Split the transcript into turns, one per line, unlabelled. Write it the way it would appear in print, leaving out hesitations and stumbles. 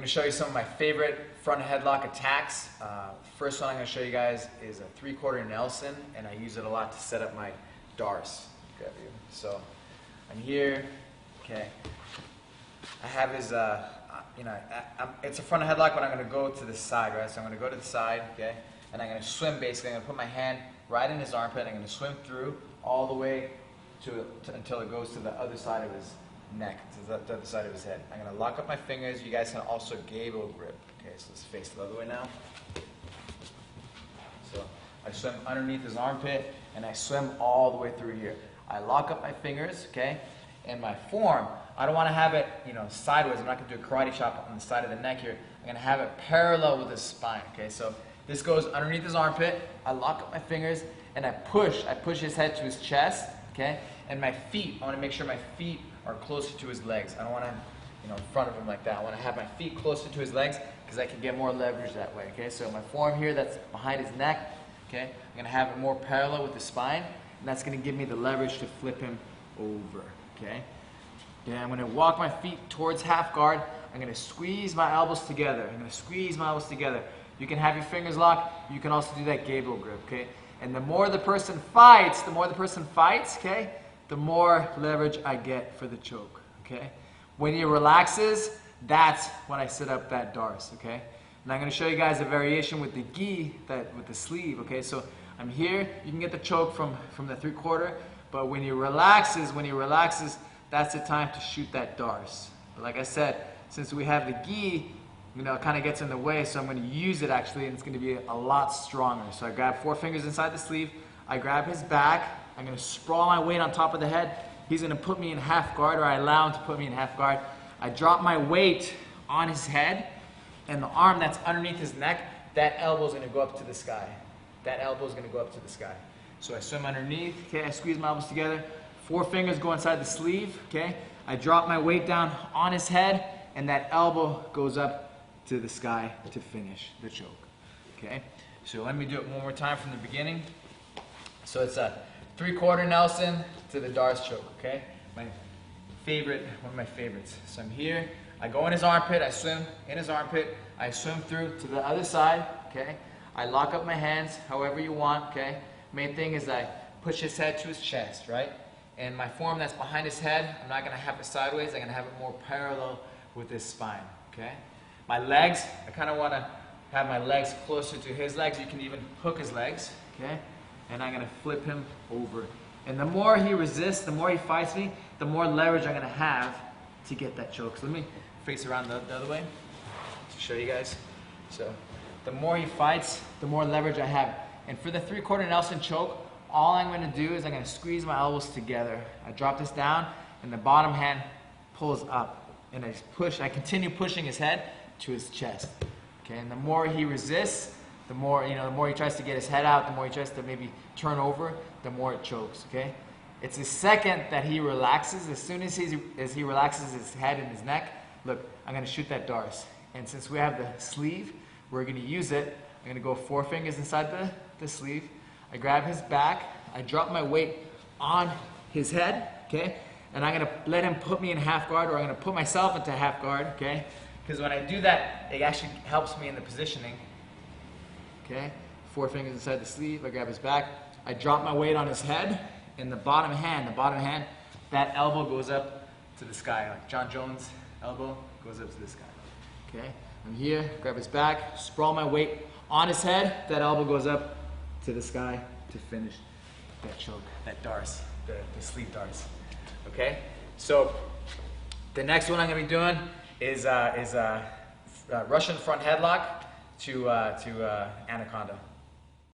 going to show you some of my favorite front headlock attacks. First one I'm going to show you guys is a 3/4 Nelson, and I use it a lot to set up my Dars. So I'm here, okay. I have his, it's a front headlock, but I'm going to go to the side, right? So I'm going to go to the side, okay, and I'm going to swim basically. I'm going to put my hand right in his armpit. I'm going to swim through all the way until it goes to the other side of his neck, to the other side of his head. I'm going to lock up my fingers. You guys can also gable grip. Okay, so let's face the other way now. So I swim underneath his armpit, and I swim all the way through here. I lock up my fingers, okay, and my form, I don't want to have it, sideways. I'm not going to do a karate chop on the side of the neck here. I'm going to have it parallel with his spine, okay? So this goes underneath his armpit. I lock up my fingers, and I push his head to his chest, okay? And my feet, I want to make sure my feet are closer to his legs. I don't want to, in front of him like that. I want to have my feet closer to his legs because I can get more leverage that way, okay? So my form here, that's behind his neck, okay? I'm going to have it more parallel with the spine, and that's going to give me the leverage to flip him over, okay? Yeah, I'm going to walk my feet towards half guard. I'm going to squeeze my elbows together. You can have your fingers locked. You can also do that gable grip, okay? And the more the person fights, okay, the more leverage I get for the choke, okay? When he relaxes, that's when I set up that Dars, okay? And I'm going to show you guys a variation with the gi, with the sleeve, okay? So I'm here. You can get the choke from the 3/4, but when he relaxes, that's the time to shoot that Dars. But like I said, since we have the gi, it kind of gets in the way, so I'm going to use it actually, and it's going to be a lot stronger. So I grab 4 fingers inside the sleeve, I grab his back, I'm going to sprawl my weight on top of the head. He's going to put me in half guard, or I allow him to put me in half guard. I drop my weight on his head, and the arm that's underneath his neck, that elbow is going to go up to the sky. So I swim underneath, okay, I squeeze my elbows together. 4 fingers go inside the sleeve, okay? I drop my weight down on his head, and that elbow goes up to the sky to finish the choke, okay? So let me do it one more time from the beginning. So it's a 3/4 Nelson to the Dars choke, okay? One of my favorites. So I'm here, I go in his armpit, I swim in his armpit, I swim through to the other side, okay? I lock up my hands however you want, okay? Main thing is I push his head to his chest, right? And my form that's behind his head, I'm not going to have it sideways. I'm going to have it more parallel with his spine, okay? My legs, I kind of want to have my legs closer to his legs. You can even hook his legs, okay? And I'm going to flip him over. And the more he resists, the more he fights me, the more leverage I'm going to have to get that choke. So let me face around the other way to show you guys. So the more he fights, the more leverage I have. And for the 3/4 Nelson choke, all I'm going to do is I'm going to squeeze my elbows together. I drop this down, and the bottom hand pulls up. And I continue pushing his head to his chest. Okay, and the more he resists, the more he tries to get his head out, the more he tries to maybe turn over, the more it chokes, okay? It's the second that he relaxes. As soon as he relaxes his head and his neck, look, I'm going to shoot that Dars. And since we have the sleeve, we're going to use it. I'm going to go 4 fingers inside the sleeve. I grab his back, I drop my weight on his head, okay? And I'm going to let him put me in half guard, or I'm going to put myself into half guard, okay? Because when I do that, it actually helps me in the positioning, okay? 4 fingers inside the sleeve, I grab his back, I drop my weight on his head, and the bottom hand, that elbow goes up to the sky. Like John Jones' elbow goes up to the sky, okay? I'm here, grab his back, sprawl my weight on his head, that elbow goes up to the sky to finish that choke, that Dars, the sleeve Dars. Okay, so the next one I'm going to be doing is Russian front headlock to Anaconda.